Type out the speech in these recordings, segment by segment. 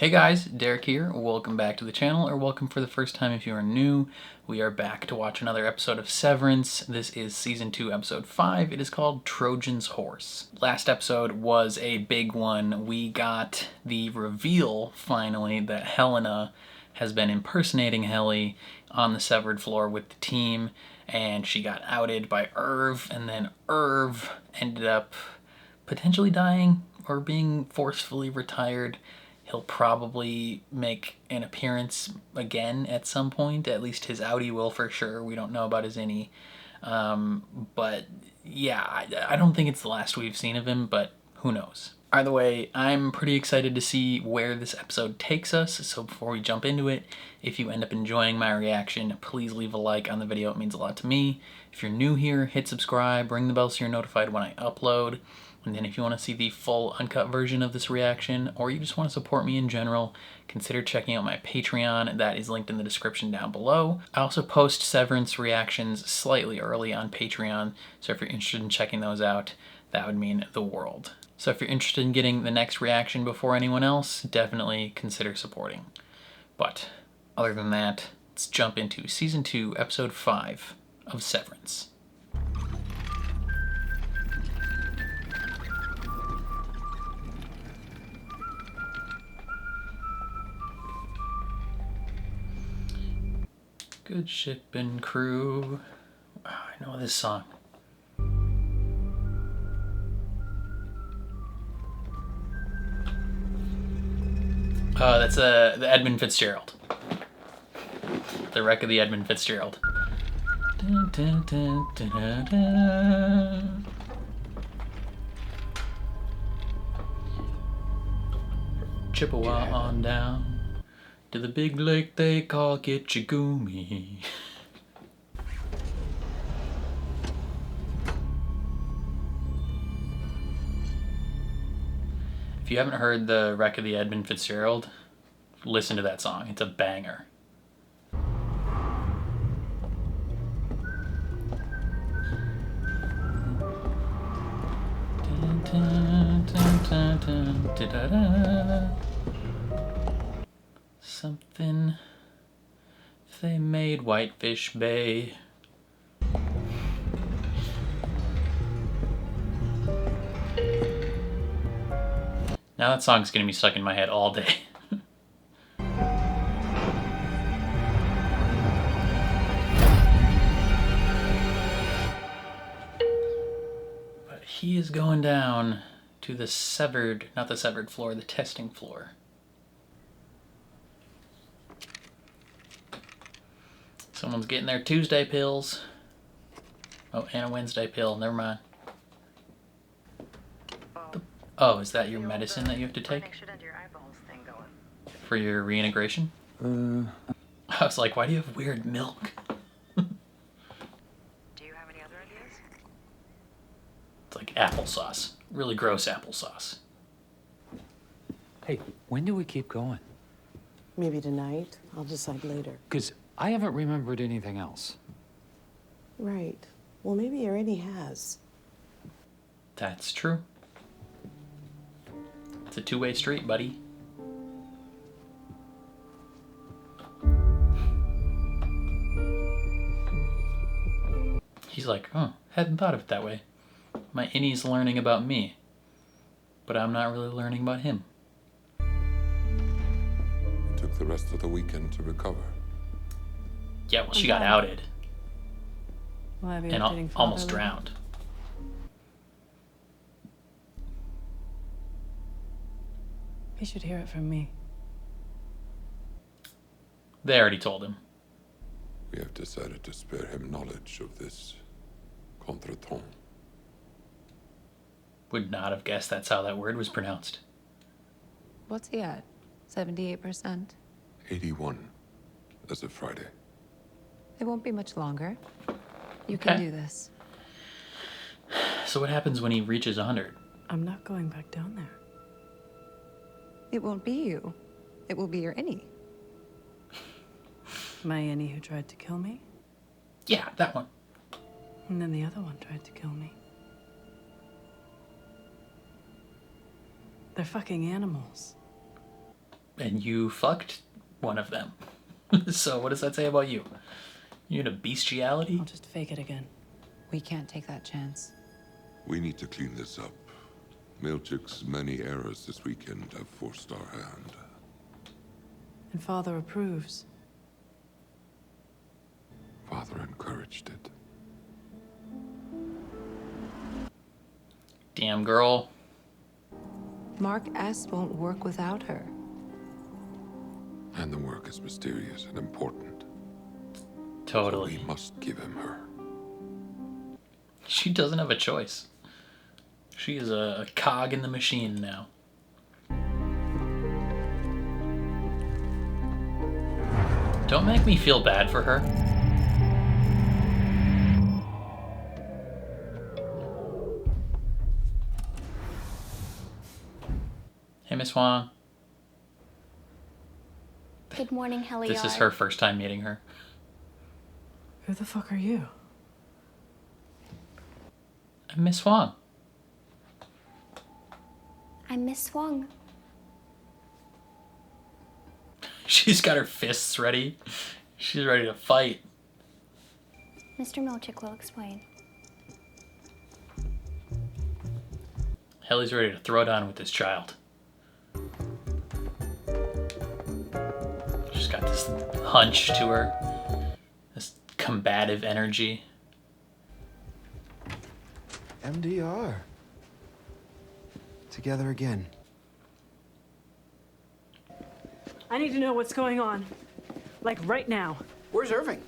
Hey guys, Derek here. Welcome back to the channel, or welcome for the first time if you are new. We are back to watch another episode of Severance. This is Season 2, Episode 5. It is called Trojan's Horse. Last episode was a big one. We got the reveal, finally, that Helena has been impersonating Helly on the severed floor with the team, and she got outed by Irv, and then Irv ended up potentially dying or being forcefully retired. He'll probably make an appearance again at some point. At least his outie will for sure. We don't know about his innie. But yeah, I don't think it's the last we've seen of him, but who knows. Either way, I'm pretty excited to see where this episode takes us. So before we jump into it, if you end up enjoying my reaction, please leave a like on the video. It means a lot to me. If you're new here, hit subscribe, ring the bell so you're notified when I upload. And then if you want to see the full uncut version of this reaction, or you just want to support me in general, consider checking out my Patreon. That is linked in the description down below. I also post Severance reactions slightly early on Patreon, so if you're interested in checking those out, that would mean the world. So if you're interested in getting the next reaction before anyone else, definitely consider supporting. But other than that, let's jump into Season 2, Episode 5 of Severance. Good ship and crew. Oh, I know this song. That's the Edmund Fitzgerald. The Wreck of the Edmund Fitzgerald. Dun, dun, dun, dun, dun, dun. Chippewa on down to the big lake they call Kitchigumi. If you haven't heard the Wreck of the Edmund Fitzgerald, listen to that song. It's a banger. Dun, dun, dun, dun, dun, da, da. Something if they made Whitefish Bay. Now that song's gonna be stuck in my head all day. But he is going down to the severed, not the severed floor, the testing floor. Someone's getting their Tuesday pills. Oh, and a Wednesday pill. Never mind. Oh, is that your medicine that you have to take? For your reintegration? I was like, why do you have weird milk? Do you have any other ideas? It's like applesauce. Really gross applesauce. Hey, when do we keep going? Maybe tonight. I'll decide later. Because I haven't remembered anything else. Right. Well, maybe Irene has. That's true. It's a two-way street, buddy. He's like, huh, hadn't thought of it that way. My innie's learning about me, but I'm not really learning about him. It took the rest of the weekend to recover. Yeah, well, she got outed and And almost drowned. He should hear it from me. They already told him. We have decided to spare him knowledge of this contretemps. Would not have guessed that's how that word was pronounced. What's he at? 78%? 81 as of Friday. It won't be much longer. You can Okay. do this. So what happens when he reaches 100? I'm not going back down there. It won't be you. It will be your innie. My Annie who tried to kill me, Yeah, that one. and then the other one tried to kill me. They're fucking animals. And you fucked one of them. So what does that say about you? You into bestiality? I'll just fake it again. We can't take that chance. We need to clean this up. Milchik's many errors this weekend have forced our hand. And Father approves. Father encouraged it. Damn girl. Mark S. won't work without her. And the work is mysterious and important. Totally. We must give him her. She doesn't have a choice. She is a cog in the machine now. Don't make me feel bad for her. Hey, Miss Wong. Good morning, Heliar. This is her first time meeting her. Who the fuck are you? I'm Miss Wong. I'm Miss Swung. She's got her fists ready. She's ready to fight. Mr. Milchick will explain. Helly's ready to throw down with this child. She's got this hunch to her. This combative energy. MDR. Together again. I need to know what's going on. Like right now. Where's Irving?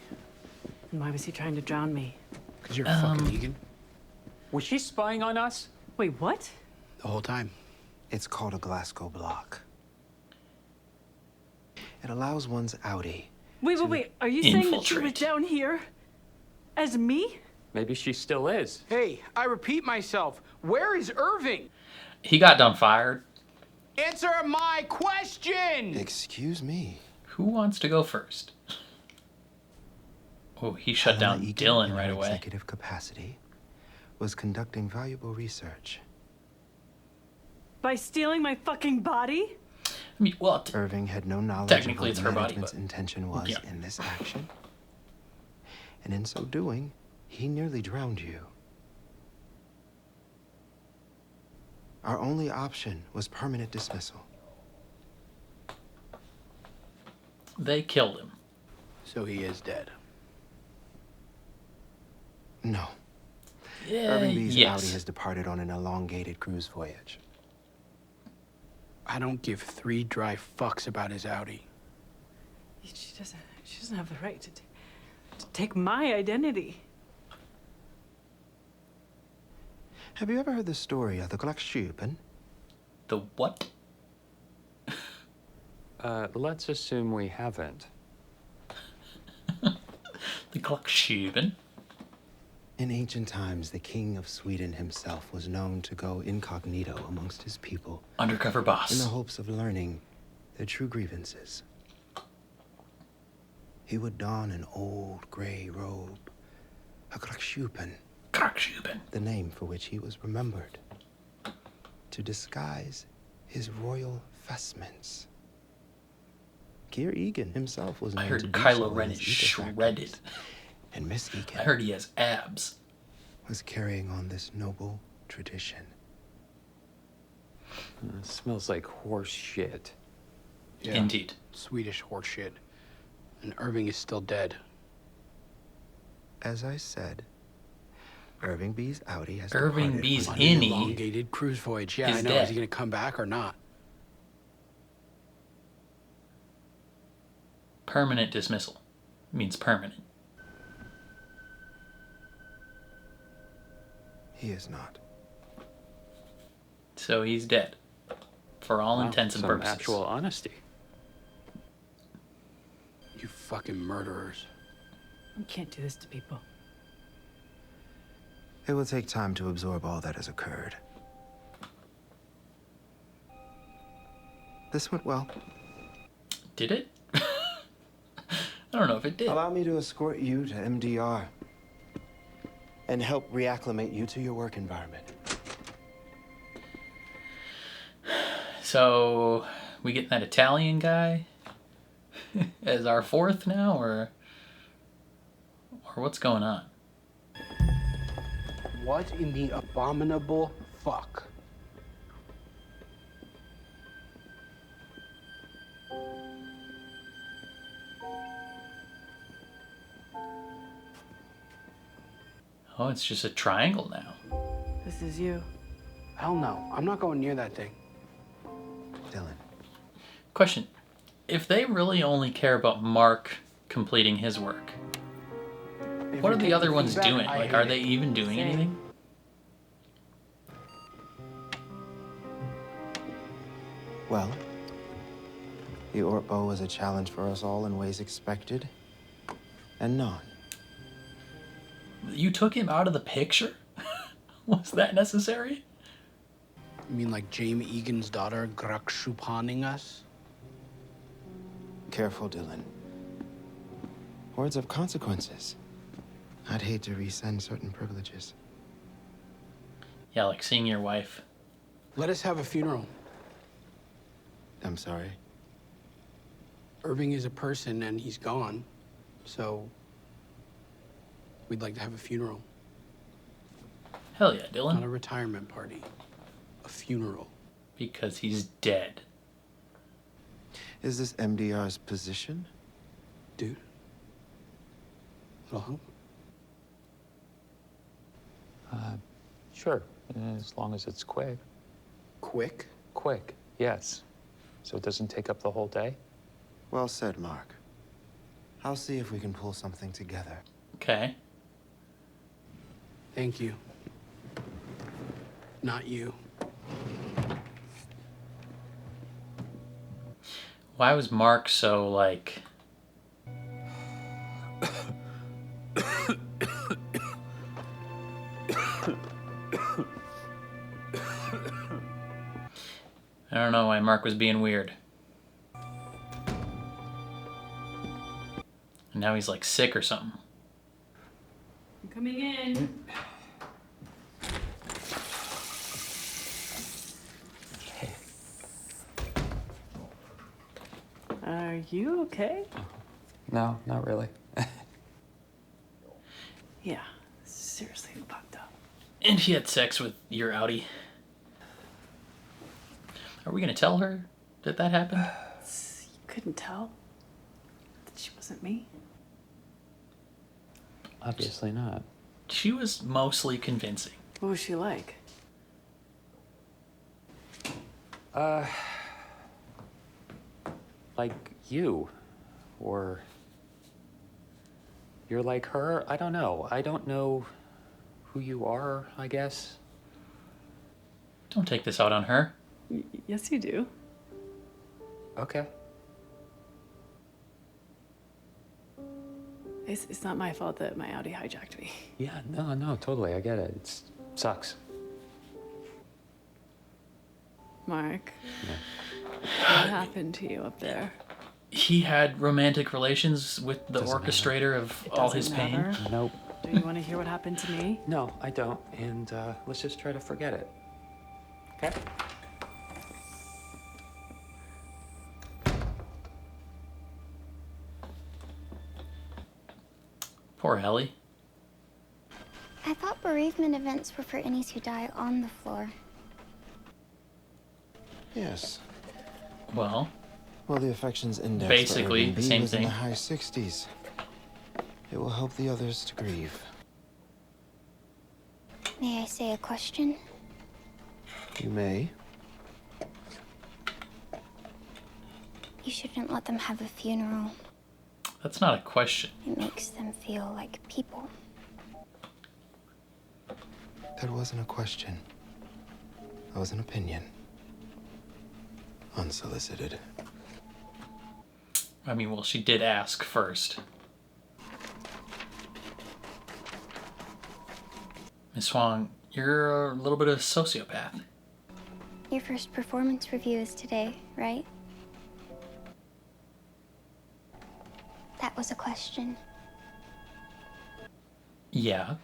And why was he trying to drown me? Because you're a fucking vegan. Was she spying on us? Wait, what? The whole time. It's called a Glasgow block. It allows one's outie. Wait. Are you saying that she was Infiltrate. down here? As me? Maybe she still is. Hey, I repeat myself. Where is Irving? He got done fired. Answer my question! Excuse me. Who wants to go first? Oh, he shut down Helena Egan, Dylan in right her away. Executive capacity, was conducting valuable research. By stealing my fucking body? I mean, well, Irving had no knowledge Technically, of it's what her body, management's but- intention was yeah. in this action. And in so doing, he nearly drowned you. Our only option was permanent dismissal. they killed him. So he is dead. No. Yeah, Irving B's yes. Audi has departed on an elongated cruise voyage. I don't give 3 dry fucks about his Audi. She doesn't have the right to take my identity. Have you ever heard the story of the Gluckschuppen? The what? Let's assume we haven't. The Gluckschuben. In ancient times, the king of Sweden himself was known to go incognito amongst his people Undercover in boss. the hopes of learning their true grievances. He would don an old gray robe, a Gluckschuppen, Gluckschuben. the name for which he was remembered, to disguise his royal vestments. Keir Egan himself was I known heard to do Kylo so in Ren his is ether shredded. factories, and Miss Egan I heard he has abs. was carrying on this noble tradition. It smells like horse shit. Yeah, Indeed. Swedish horseshit. And Irving is still dead. As I said, Irving B's Audi has Irving departed B's on On an an Innie elongated cruise voyage. Yeah, is I know. dead. Is he gonna come back or not? Permanent dismissal. Means permanent. He is not. So he's dead. For all Wow, intents and some purposes. actual honesty. You fucking murderers. You can't do this to people. It will take time to absorb all that has occurred. This went well. Did it? I don't know if it did. Allow me to escort you to MDR and help reacclimate you to your work environment. So We getting that Italian guy as our fourth now, or what's going on? What in the abominable fuck? Oh, it's just a triangle now. This is you. Hell no. I'm not going near that thing. Dylan. Question. If they really only care about Mark completing his work, If what you are the take other ones feedback, doing? I Like, hate are it. they even doing Same. anything? Well, the Ortbo was a challenge for us all in ways expected and not. You took him out of the picture? Was that necessary? You mean like Jamie Egan's daughter Grakshupaning us? Careful, Dylan. Words have consequences. I'd hate to rescind certain privileges. Yeah, like seeing your wife. Let us have a funeral. I'm sorry. Irving is a person and he's gone. So we'd like to have a funeral. Hell yeah, Not Dylan. a retirement party. A funeral. Because he's dead. Is this MDR's position? Dude. Little help? Sure, as long as it's quick. Quick? Quick, yes. So it doesn't take up the whole day? Well said, Mark. I'll see if we can pull something together. Okay. Thank you. Not you. Why was Mark so, like... I don't know why Mark was being weird. And now he's like sick or something. I'm coming in. Are you okay? No, not really. Yeah, seriously fucked up. And he had sex with your Audi. Are we gonna tell her that that happened? You couldn't tell that she wasn't me? Obviously not. She was mostly convincing. What was she like? Like you. Or you're like her? I don't know. I don't know who you are, I guess. Don't take this out on her. Yes, you do. Okay. It's not my fault that my Audi hijacked me. Yeah, no, totally. I get it. It sucks. Mark, Yeah. what happened to you up there? He had romantic relations with the Doesn't orchestrator of It all doesn't his pain. matter. Nope. Do you want to hear what happened to me? No, I don't. And let's just try to forget it. Okay? Poor Ellie. I thought bereavement events were for innies who die on the floor. Yes. Well, Well, the affections index Basically, for the Urban same B was in thing. the high 60s. It will help the others to grieve. May I say a question? You may. You shouldn't let them have a funeral. that's not a question. It makes them feel like people. That wasn't a question. That was an opinion. Unsolicited. I mean, well, she did ask first. Miss Huang, you're a little bit of a sociopath. Your first performance review is today, right? That was a question. Yeah.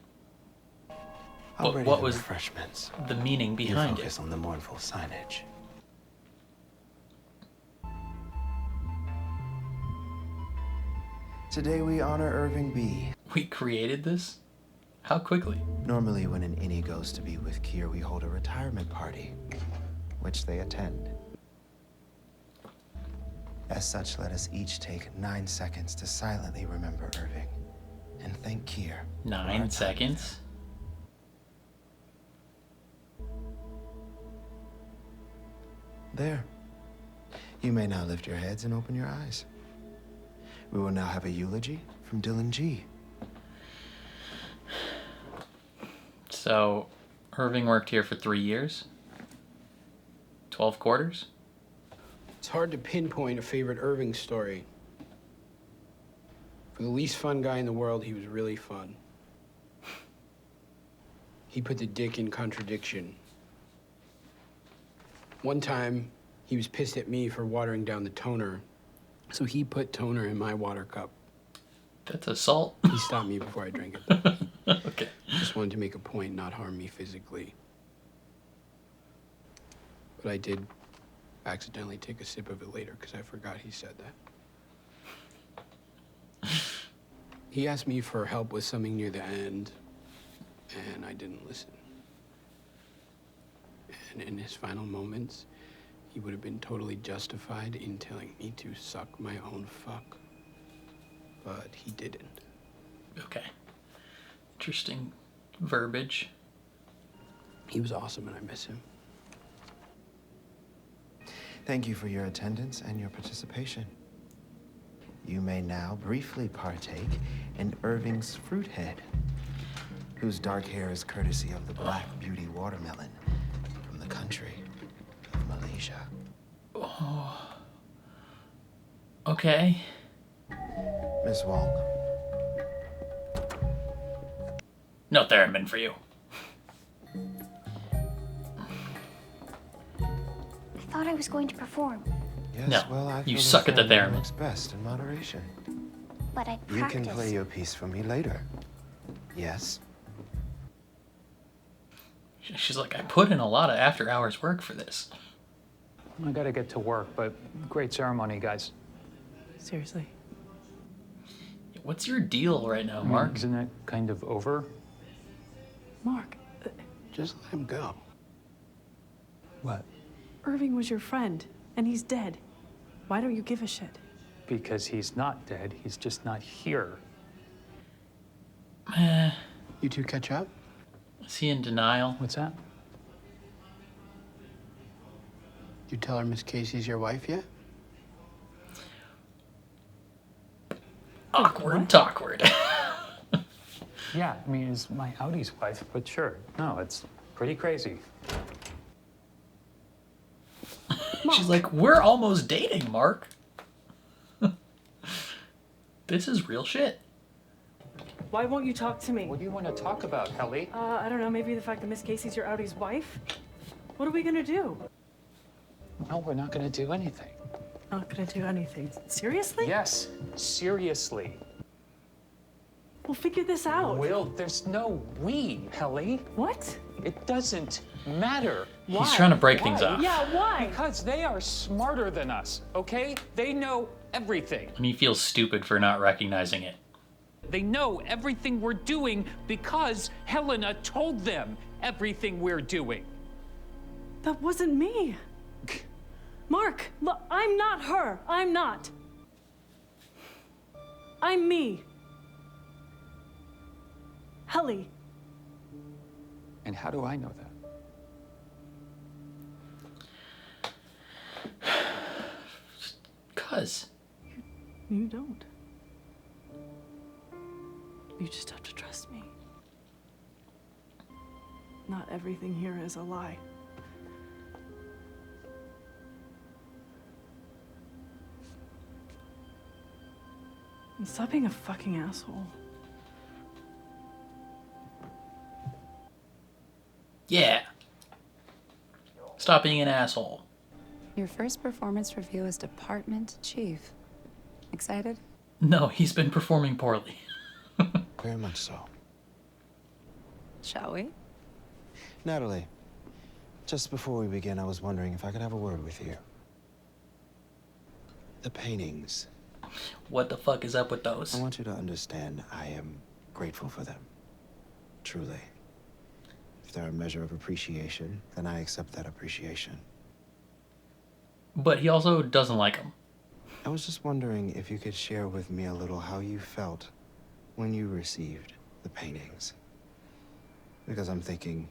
I'll What- ready what the was refreshments? The meaning You behind it. focus on the mournful signage. Today we honor Irving B. We created this? How quickly? Normally when an innie goes to be with Kier, we hold a retirement party, which they attend. As such, let us each take 9 seconds to silently remember Irving and thank Kier. 9 seconds? There. You may now lift your heads and open your eyes. We will now have a eulogy from Dylan G. So, Irving worked here for 3 years? 12 quarters? It's hard to pinpoint a favorite Irving story. For the least fun guy in the world, he was really fun. He put the dick in contradiction. One time, he was pissed at me for watering down the toner, so he put toner in my water cup. That's assault. He stopped me before I drank it. Okay. Just wanted to make a point, not harm me physically. But I did accidentally take a sip of it later because I forgot he said that. He asked me for help with something near the end, and I didn't listen. And in his final moments, he would have been totally justified in telling me to suck my own fuck. But he didn't. Okay. Interesting verbiage. He was awesome and I miss him. Thank you for your attendance and your participation. You may now briefly partake in Irving's fruit head, whose dark hair is courtesy of the Black Beauty watermelon from the country of Malaysia. Oh. Okay. Miss Wong. No theremin for you. I thought I was going to perform, Yes, No, well, I you feel suck at the theremin. works best in moderation. but I You practiced. can play your piece for me later. Yes? She's like, I put in a lot of after-hours work for this. I gotta get to work, but great ceremony, guys. Seriously. What's your deal right now, I mean, Mark? isn't it kind of over? Mark, Just let him go. What? Irving was your friend, and he's dead. Why don't you give a shit? Because he's not dead, he's just not here. You two catch up? Is he in denial? What's that? You tell her Miss Casey's your wife yet? Awkward, talkward. Yeah, I mean, it's my Audi's wife, but sure. No, it's pretty crazy. She's like, we're almost dating, Mark. This is real shit. Why won't you talk to me? What do you want to talk about, Helly? I don't know, maybe the fact that Miss Casey's your Audi's wife? What are we gonna do? No, we're not gonna do anything. Not gonna do anything. Seriously? Yes, seriously. We'll figure this out. Will, there's no we, Helly. What? It doesn't matter. He's trying to break things off. Yeah, why? Because they are smarter than us, okay? They know everything. And he feels stupid for not recognizing it. They know everything we're doing because Helena told them everything we're doing. That wasn't me. Mark, look, I'm not her. I'm not. I'm me. Helly. And how do I know that? Cuz. You don't. You just have to trust me. Not everything here is a lie. And stop being a fucking asshole. Yeah. Stop being an asshole. Your first performance review as department chief. Excited? No, he's been performing poorly. Very much so. Shall we? Natalie, just before we begin, I was wondering if I could have a word with you. The paintings What the fuck is up with those? I want you to understand I am grateful for them. Truly. If they're a measure of appreciation, then I accept that appreciation. But he also doesn't like them. I was just wondering if you could share with me a little how you felt when you received the paintings. Because I'm thinking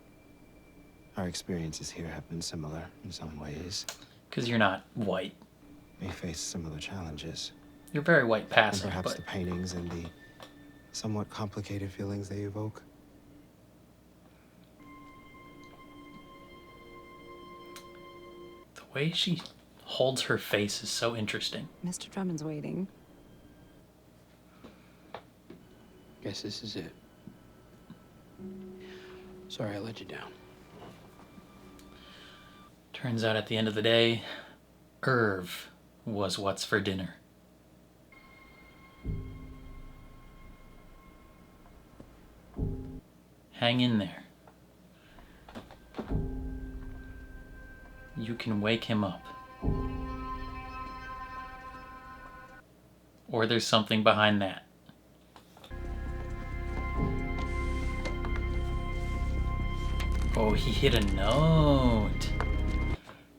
our experiences here have been similar in some ways. Because you're not white. We face similar challenges. You're very white passing, And perhaps but the paintings and the somewhat complicated feelings they evoke. the way she holds her face is so interesting. Mr. Drummond's waiting. Guess this is it. Sorry I let you down. Turns out at the end of the day, Irv was what's for dinner. Hang in there. You can wake him up. Or there's something behind that. Oh, he hit a note.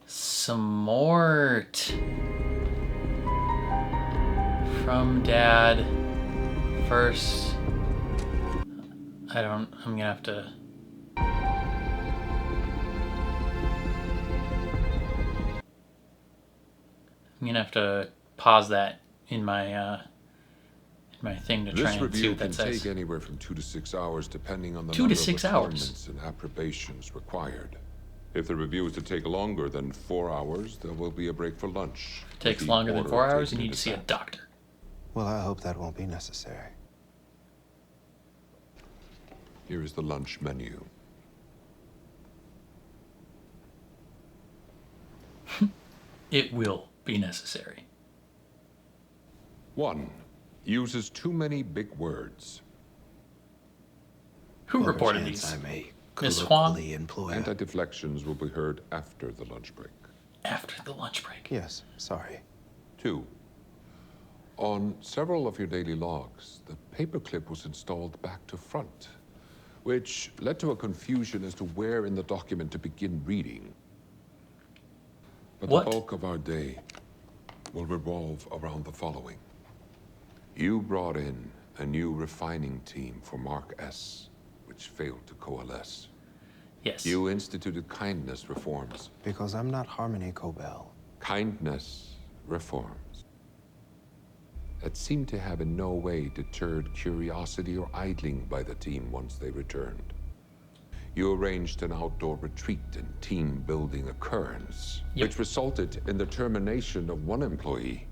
Smart. From Dad. First. I'm gonna have to. I'm gonna have to pause that in my thing to try This and see review what can that says. take anywhere from 2 to 6 hours, depending on the 2 to number 6 of hours. appointments and approbations required. If the review is to take longer than 4 hours, there will be a break for lunch. Takes with the longer than order 4 hours, you taken need to see a into doctor. Well, I hope that won't be necessary. Here is the lunch menu. It will be necessary. 1. Uses too many big words. Who Well, reported perchance these? I may Miss Huang? colloquially employ a- Anti-deflections will be heard after the lunch break. After the lunch break. Yes, sorry. 2. On several of your daily logs, the paperclip was installed back to front, which led to a confusion as to where in the document to begin reading. But What? the bulk of our day will revolve around the following. You brought in a new refining team for Mark S, which failed to coalesce. Yes. You instituted kindness reforms. Because I'm not Harmony Cobell. Kindness reforms that seemed to have in no way deterred curiosity or idling by the team once they returned. You arranged an outdoor retreat and team-building occurrence, Yep. which resulted in the termination of one employee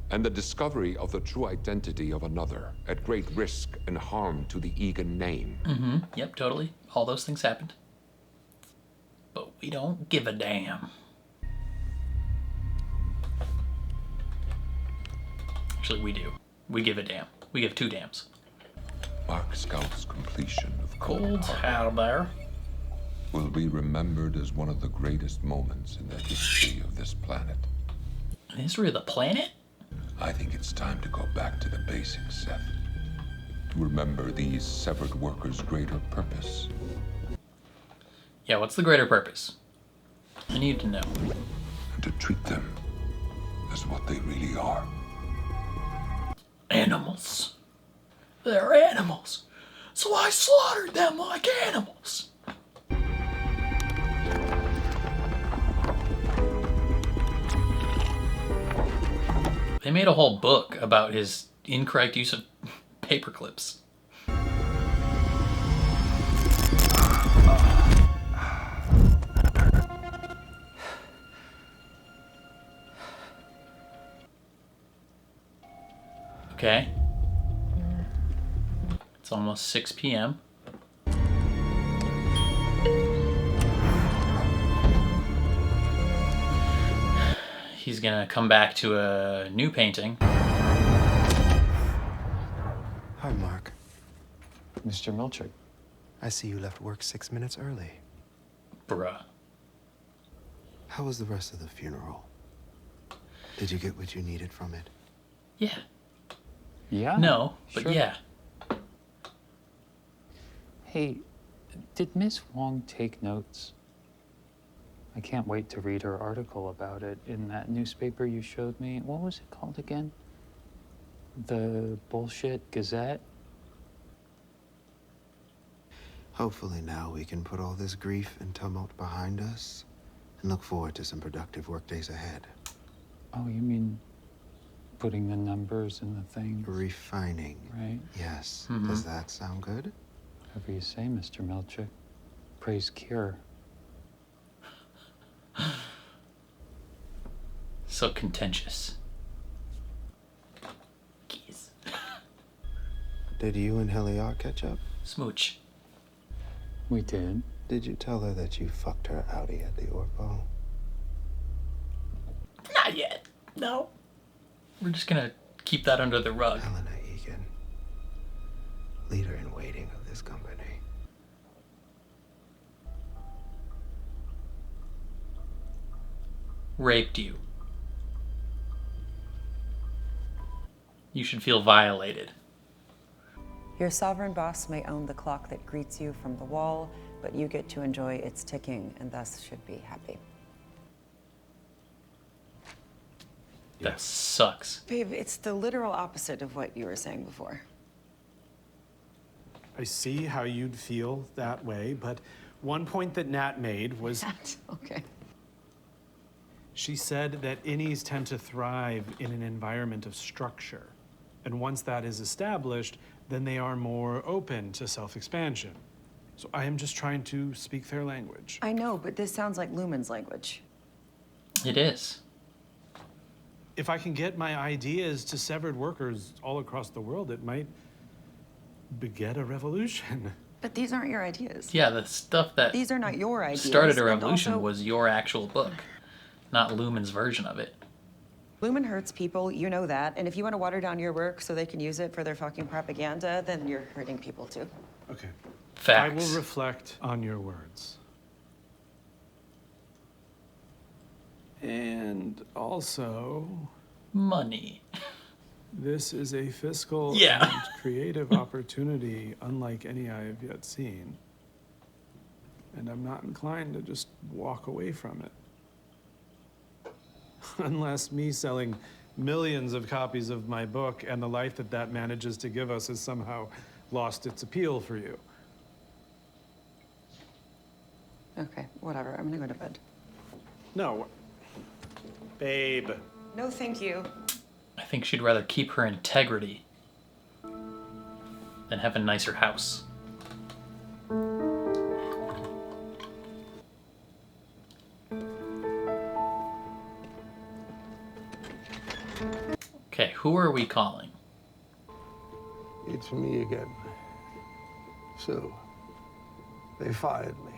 and the discovery of the true identity of another at great risk and harm to the Egan name. Yep, totally. All those things happened. But we don't give a damn. Actually, we do. We give a damn. We give 2 damns. Mark Scout's completion of Cold Harbor out there. will be remembered as one of the greatest moments in the history of this planet. The history of the planet? I think it's time to go back to the basics, Seth. To remember these severed workers' greater purpose. Yeah, what's the greater purpose? I need to know. And to treat them as what they really are. Animals. They're animals. So I slaughtered them like animals. They made a whole book about his incorrect use of paper clips. Okay. It's almost 6 p.m. He's gonna come back to a new painting. Hi, Mark. Mr. Milchard. I see you left work 6 minutes early. Bruh. How was the rest of the funeral? Did you get what you needed from it? Yeah. Yeah. No, but sure. yeah. Hey, did Miss Wong take notes? I can't wait to read her article about it in that newspaper you showed me. What was it called again? The Bullshit Gazette? Hopefully now we can put all this grief and tumult behind us and look forward to some productive workdays ahead. Oh, you mean putting the numbers in the thing? Refining. Right. Yes. Does that sound good? Whatever you say, Mr. Milchick. Praise cure. So contentious. Keys. Did you and Heliar catch up? Smooch. We did. Did you tell her that you fucked her outie at the Orc Ball? Not yet. No. We're just gonna keep that under the rug. Helena Egan, leader in waiting of this company. Raped you. You should feel violated. Your sovereign boss may own the clock that greets you from the wall, but you get to enjoy its ticking and thus should be happy. That sucks. Babe, it's the literal opposite of what you were saying before. I see how you'd feel that way, but one point that Nat made was... Okay. She said that innies tend to thrive in an environment of structure. And once that is established, then they are more open to self-expansion. So I am just trying to speak their language. I know, but this sounds like Lumen's language. It is. If I can get my ideas to severed workers all across the world, it might beget a revolution. But these aren't your ideas. Yeah, the stuff that These are not your ideas. started a and revolution also, was your actual book, not Lumen's version of it. Lumen hurts people, you know that. And if you want to water down your work so they can use it for their fucking propaganda, then you're hurting people too. Okay. Facts. I will reflect on your words. And also... money. This is a fiscal Yeah. and creative opportunity unlike any I have yet seen. And I'm not inclined to just walk away from it. Unless me selling millions of copies of my book and the life that that manages to give us has somehow lost its appeal for you. Okay, whatever. I'm gonna go to bed. No. Babe. No, thank you. I think she'd rather keep her integrity than have a nicer house. Okay, who are we calling? It's me again. So, they fired me.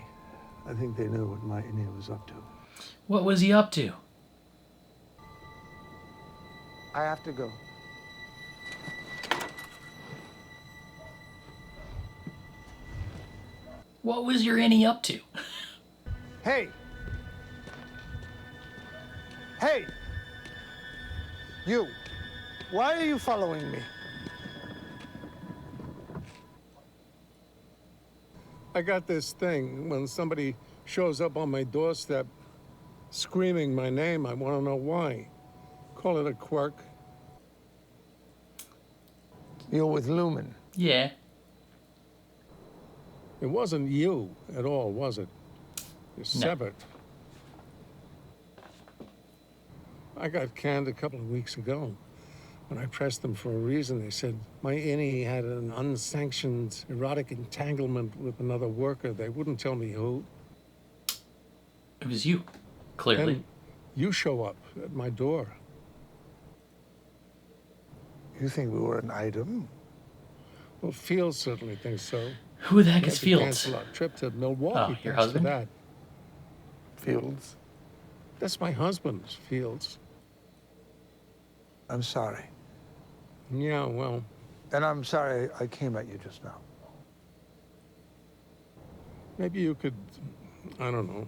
I think they knew what my Innie was up to. What was he up to? I have to go. What was your innie up to? Hey! Hey! You! Why are you following me? I got this thing when somebody shows up on my doorstep screaming my name. I want to know why. Call it a quirk. You're with Lumen. Yeah. It wasn't you at all, was it? You're severed. I got canned a couple of weeks ago. When I pressed them for a reason, they said my innie had an unsanctioned erotic entanglement with another worker. They wouldn't tell me who. It was you, clearly. And you show up at my door. You think we were an item? Well, Fields certainly thinks so. Who the heck We is had to Fields? cancel our trip to Milwaukee. Oh, your thanks to husband? that. Fields? That's my husband, Fields. I'm sorry. Yeah, well. And I'm sorry I came at you just now. Maybe you could, I don't know.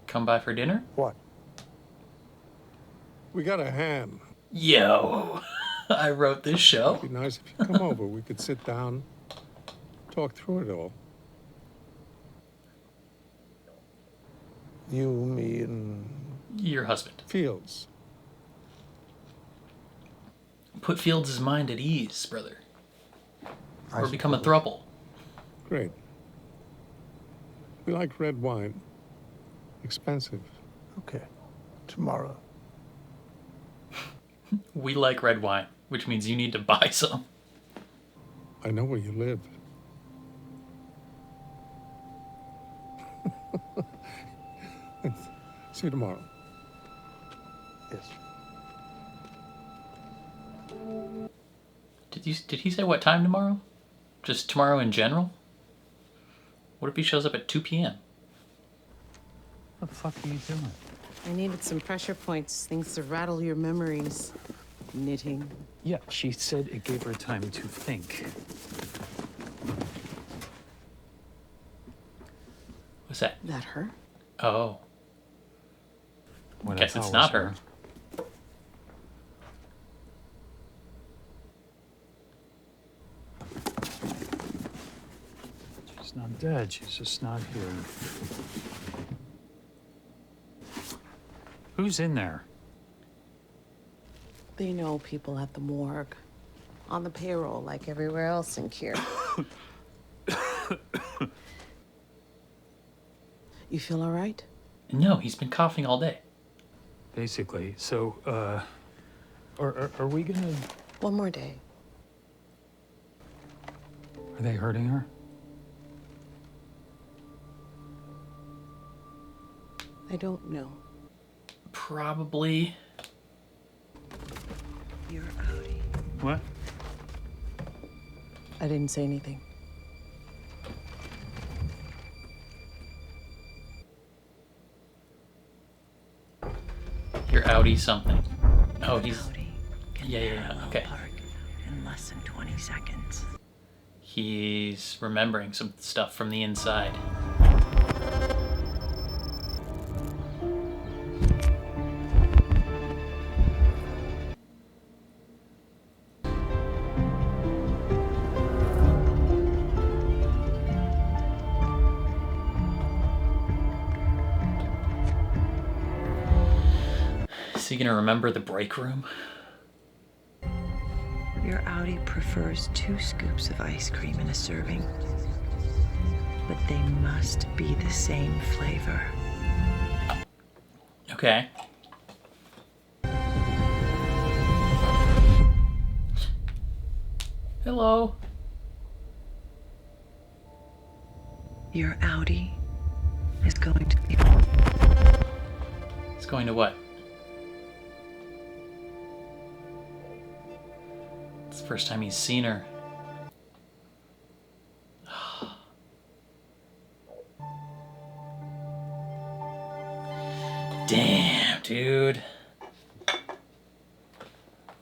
Come by for dinner? What? We got a ham. Yo. I wrote this show. It'd be nice if you come over. We could sit down, talk through it all. You, me, and your husband. Fields. Put Fields' mind at ease, brother. I Or become a suppose. throuple. Great. We like red wine. Expensive. Okay. Tomorrow. We like red wine, which means you need to buy some. I know where you live. See you tomorrow. Yes. Did he say what time tomorrow? Just tomorrow in general? What if he shows up at 2 p.m.? What the fuck are you doing? I needed some pressure points, things to rattle your memories. Knitting. Yeah, she said it gave her time to think. What's that? That her? Oh. What I Guess thought it's was not her. She's not dead, she's just not here. Who's in there? They know people at the morgue. On the payroll, like everywhere else in Kier. You feel all right? No, he's been coughing all day. Basically, so, are we gonna... One more day. Are they hurting her? I don't know. Probably. You're outie. What? I didn't say anything. You're outie something. Oh, he's... Yeah, okay. In less than 20 seconds. He's remembering some stuff from the inside. Is he gonna remember the break room? Your outie prefers 2 scoops of ice cream in a serving. But they must be the same flavor. Okay. Hello. Your outie is going to be... It's going to what? It's the first time he's seen her. Damn, dude.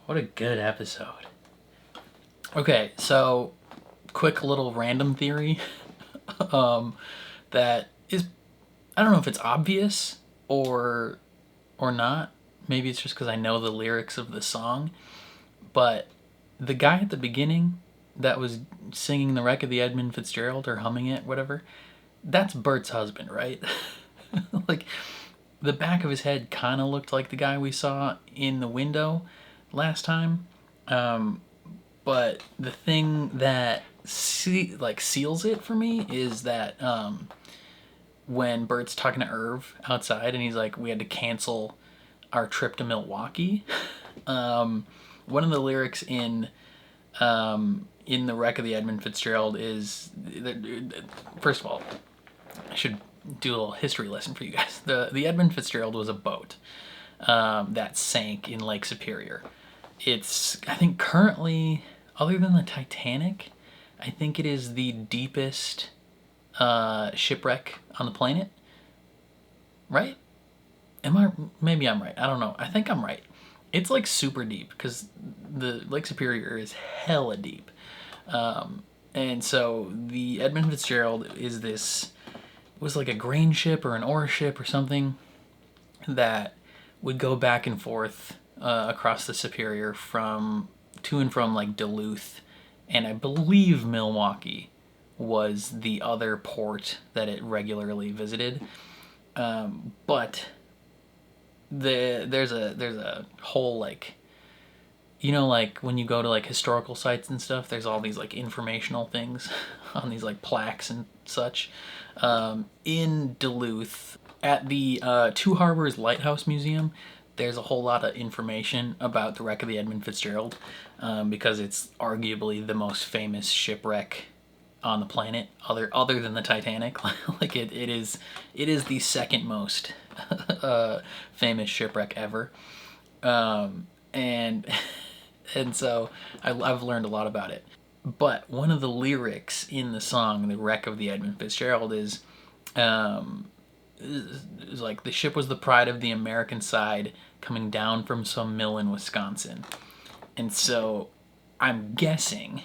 What a good episode. Okay, so quick little random theory that is, I don't know if it's obvious or not. Maybe it's just because I know the lyrics of the song, but the guy at the beginning that was singing the wreck of the Edmund Fitzgerald or humming it, whatever, that's Bert's husband, right? Like, the back of his head kind of looked like the guy we saw in the window last time. But the thing that seals it for me is that when Bert's talking to Irv outside and he's like, we had to cancel our trip to Milwaukee. One of the lyrics in the wreck of the Edmund Fitzgerald is, first of all, I should do a little history lesson for you guys. The Edmund Fitzgerald was a boat that sank in Lake Superior. It's, I think currently, other than the Titanic, I think it is the deepest shipwreck on the planet. Right? Maybe I'm right. I don't know. I think I'm right. It's like super deep because the Lake Superior is hella deep. And so the Edmund Fitzgerald is this, was like a grain ship or an ore ship or something that would go back and forth across the Superior from to and from like Duluth, and I believe Milwaukee was the other port that it regularly visited. But there's a whole like, you know, like when you go to like historical sites and stuff, there's all these like informational things on these like plaques and such. In Duluth, at the Two Harbors Lighthouse Museum, there's a whole lot of information about the wreck of the Edmund Fitzgerald, because it's arguably the most famous shipwreck on the planet, other than the Titanic. Like it is the second most famous shipwreck ever, and so I've learned a lot about it. But one of the lyrics in the song "The Wreck of the Edmund Fitzgerald" is like, the ship was the pride of the American side, coming down from some mill in Wisconsin. And so I'm guessing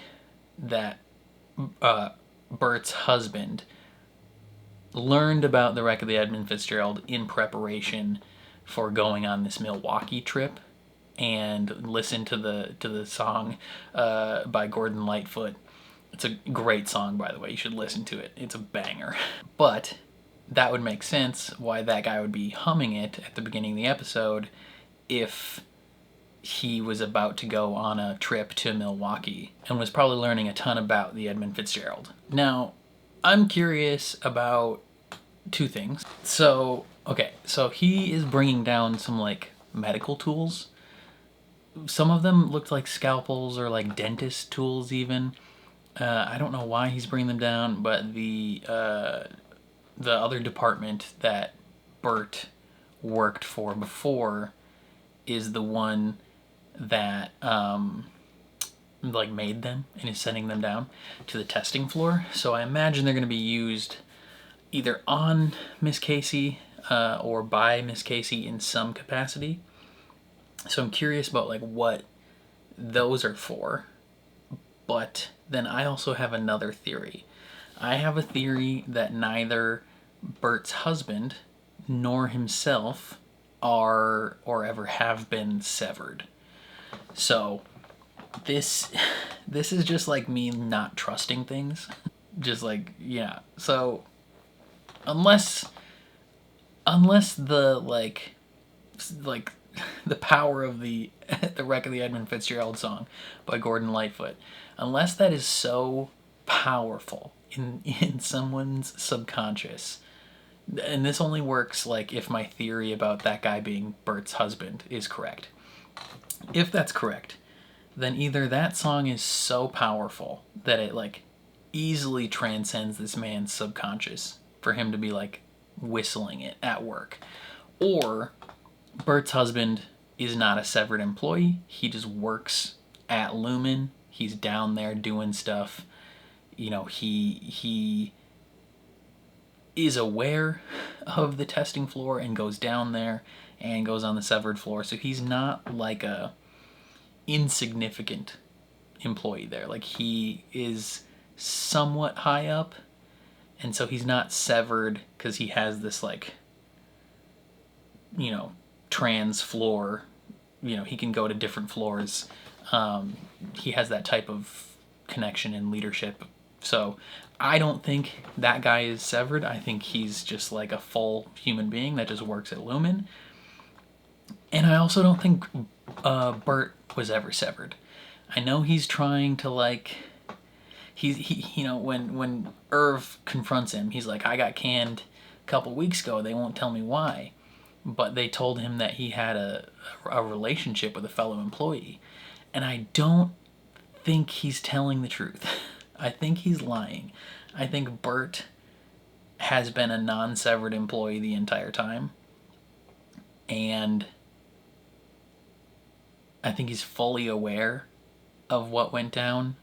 that Bert's husband learned about the wreck of the Edmund Fitzgerald in preparation for going on this Milwaukee trip, and listened to the song by Gordon Lightfoot. It's a great song, by the way. You should listen to it. It's a banger. But that would make sense why that guy would be humming it at the beginning of the episode if he was about to go on a trip to Milwaukee and was probably learning a ton about the Edmund Fitzgerald. Now, I'm curious about two things. So he is bringing down some like medical tools. Some of them looked like scalpels or like dentist tools even. I don't know why he's bringing them down, but the other department that Bert worked for before is the one that like made them and is sending them down to the testing floor. So I imagine they're going to be used either on Miss Casey or by Miss Casey in some capacity. So I'm curious about like what those are for. But then I also have another theory. I have a theory that neither Bert's husband nor himself are or ever have been severed. So this is just like me not trusting things. Just like, yeah. So unless the like the power of the wreck of the Edmund Fitzgerald song by Gordon Lightfoot, unless that is so powerful in someone's subconscious, and this only works like if my theory about that guy being Bert's husband is correct. If that's correct, then either that song is so powerful that it like easily transcends this man's subconscious for him to be like whistling it at work, or Bert's husband is not a severed employee. He just works at Lumen. He's down there doing stuff. You know, he is aware of the testing floor and goes down there and goes on the severed floor. So he's not like a insignificant employee there. Like, he is somewhat high up, and so he's not severed because he has this like, you know, trans floor. You know, he can go to different floors. He has that type of connection and leadership. So I don't think that guy is severed. I think he's just like a full human being that just works at Lumen. And I also don't think Bert was ever severed. I know he's trying to like, he you know, when Irv confronts him, he's like, I got canned a couple weeks ago. They won't tell me why. But they told him that he had a relationship with a fellow employee. And I don't think he's telling the truth. I think he's lying. I think Bert has been a non-severed employee the entire time. And I think he's fully aware of what went down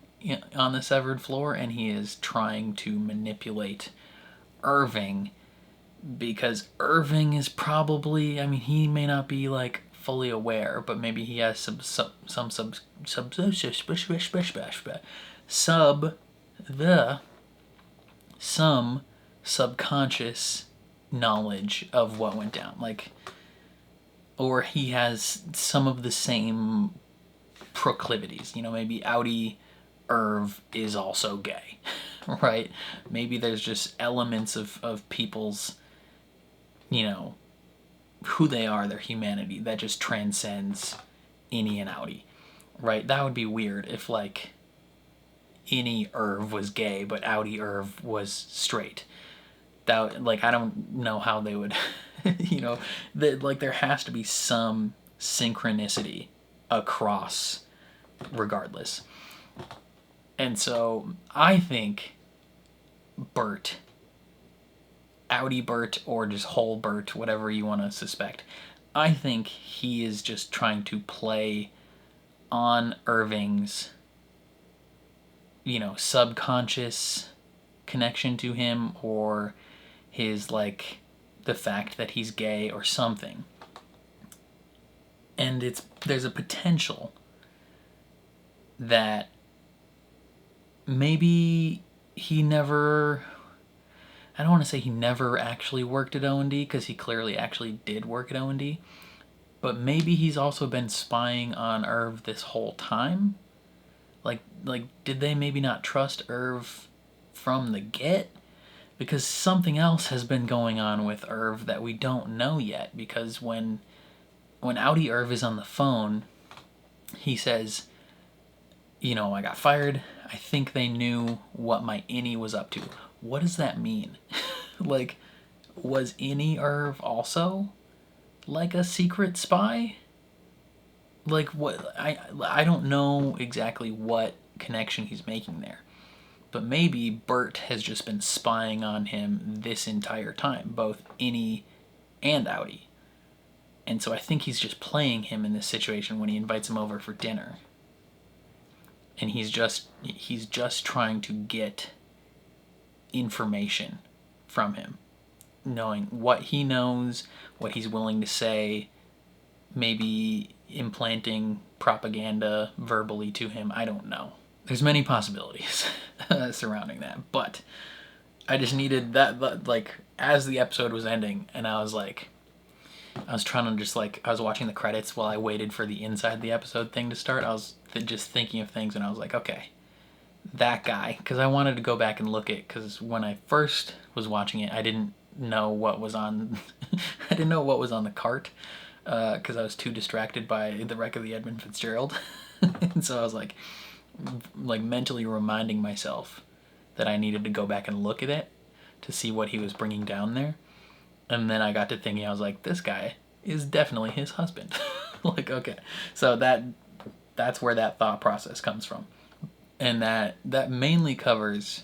on the severed floor, and he is trying to manipulate Irving, because Irving is probably, I mean, he may not be like fully aware, but maybe he has some subconscious knowledge of what went down, like, or he has some of the same proclivities. You know, maybe Audi Irv is also gay, right? Maybe there's just elements of people's, you know, who they are, their humanity, that just transcends Innie and Audi, right? That would be weird if, like, Innie Irv was gay, but Audi Irv was straight. That, like, I don't know how they would, you know, like, there has to be some synchronicity across regardless. And so I think Bert, Audi Bert, or just whole Bert, whatever you want to suspect, I think he is just trying to play on Irving's, you know, subconscious connection to him, or his, like, the fact that he's gay or something. And there's a potential that maybe he never, I don't want to say he never actually worked at O&D, because he clearly actually did work at O&D, but maybe he's also been spying on Irv this whole time. Like did they maybe not trust Irv from the get? Because something else has been going on with Irv that we don't know yet. Because when Audi Irv is on the phone, he says, you know, I got fired. I think they knew what my Innie was up to. What does that mean? Like, was Innie Irv also like a secret spy? Like, what? I don't know exactly what connection he's making there. But maybe Bert has just been spying on him this entire time, both Innie and Audi. And so I think he's just playing him in this situation when he invites him over for dinner. And he's just trying to get information from him, knowing what he knows, what he's willing to say, maybe implanting propaganda verbally to him. I don't know. There's many possibilities surrounding that, but I just needed that, like, as the episode was ending, and I was trying to just, like, I was watching the credits while I waited for the inside the episode thing to start. I was just thinking of things, and I was like, okay, that guy, because I wanted to go back and look at, because when I first was watching it, I didn't know what was on, I didn't know what was on the cart, because I was too distracted by the wreck of the Edmund Fitzgerald, and so I was like mentally reminding myself that I needed to go back and look at it to see what he was bringing down there. And then I got to thinking, I was like, this guy is definitely his husband. Like, okay, so that's where that thought process comes from. And that mainly covers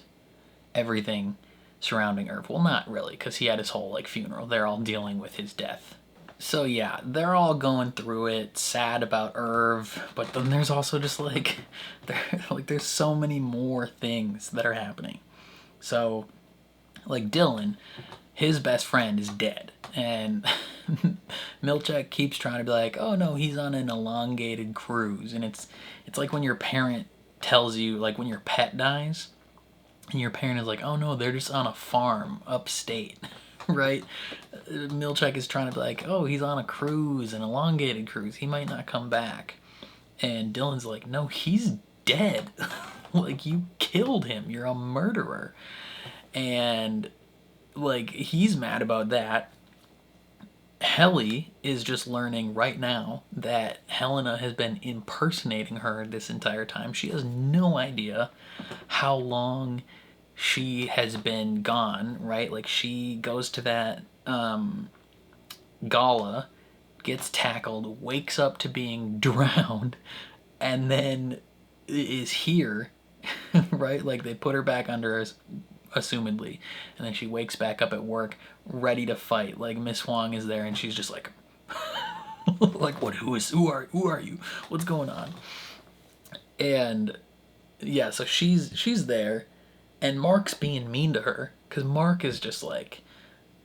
everything surrounding Irv. Well, not really, because he had his whole, like, funeral. They're all dealing with his death. So yeah, they're all going through it, sad about Irv, but then there's also just, like, there's so many more things that are happening. So, like, Dylan, his best friend is dead, and Milchek keeps trying to be like, oh no, he's on an elongated cruise. And it's like when your parent tells you, like, when your pet dies, and your parent is like, oh no, they're just on a farm upstate, right? Milchek is trying to be like, oh, he's on a cruise, an elongated cruise, he might not come back. And Dylan's like, no, he's dead. Like, you killed him, you're a murderer. And, like, he's mad about that. Helly is just learning right now that Helena has been impersonating her this entire time. She has no idea how long she has been gone, right? Like, she goes to that gala, gets tackled, wakes up to being drowned, and then is here, right? Like, they put her back under us, assumedly, and then she wakes back up at work ready to fight. Like, Miss Huang is there, and she's just like like, what, who are you, what's going on? And yeah, so she's there, and Mark's being mean to her, because Mark is just like,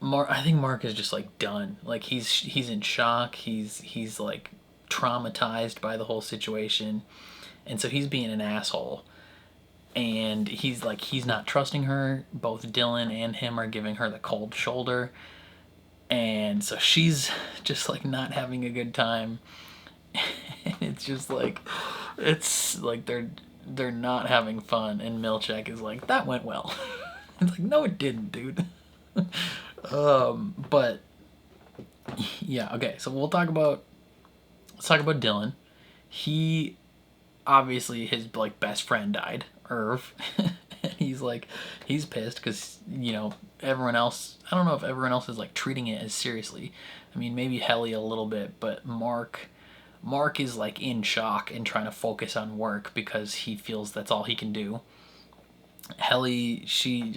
I think Mark is just, like, done. Like, he's in shock, he's like traumatized by the whole situation, and so he's being an asshole. And he's not trusting her. Both Dylan and him are giving her the cold shoulder. And so she's just, like, not having a good time. And it's just like, It's like they're not having fun, and Milchek is like, that went well. It's like, no, it didn't, dude. But yeah, okay. So let's talk about Dylan. He obviously his like best friend died, Irv. And he's pissed because everyone else. I don't know if everyone else is like treating it as seriously. I mean, maybe Helly a little bit, but Mark is like in shock and trying to focus on work because he feels that's all he can do. Helly,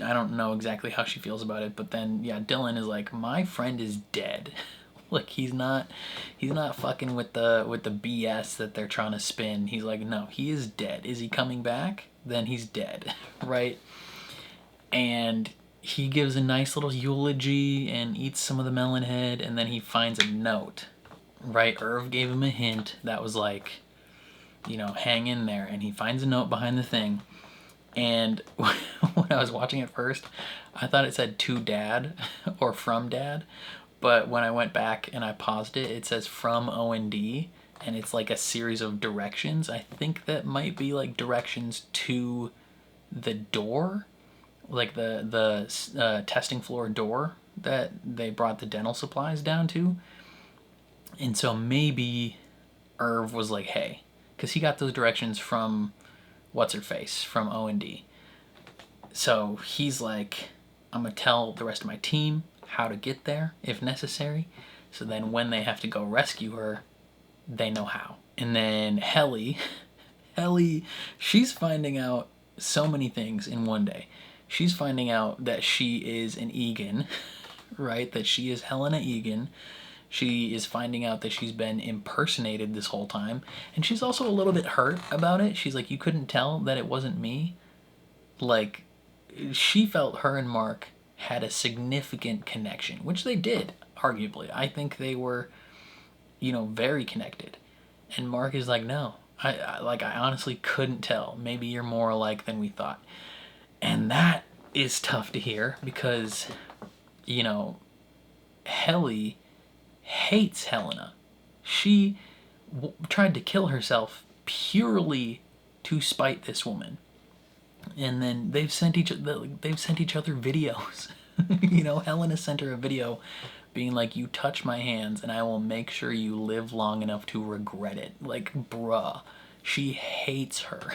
I don't know exactly how she feels about it, but then yeah, Dylan is like, my friend is dead. Like he's not fucking with the BS that they're trying to spin. He's like, no, he is dead. Is he coming back? Then he's dead, right? And he gives a nice little eulogy and eats some of the melon head, and then he finds a note, right? Irv gave him a hint that was like, hang in there, and he finds a note behind the thing. And when I was watching it first, I thought it said to dad or from dad. But when I went back and I paused it, it says from O&D. And it's like a series of directions. I think that might be like directions to the door. Like the testing floor door that they brought the dental supplies down to. And so maybe Irv was like, hey. Because he got those directions from what's-her-face from O&D. So he's like, I'm going to tell the rest of my team how to get there if necessary. So then when they have to go rescue her, they know how. And then Helly, she's finding out so many things in one day. She's finding out that she is an Egan, right? That she is Helena Egan. She is finding out that she's been impersonated this whole time. And she's also a little bit hurt about it. She's like, you couldn't tell that it wasn't me? Like, she felt her and Mark had a significant connection, which they did, arguably. I think they were, very connected. And Mark is like, no, I honestly couldn't tell. Maybe you're more alike than we thought. And that is tough to hear because, Helly hates Helena. She tried to kill herself purely to spite this woman. And then they've sent each other videos. Helena sent her a video being like, you touch my hands and I will make sure you live long enough to regret it. Like, bruh, she hates her.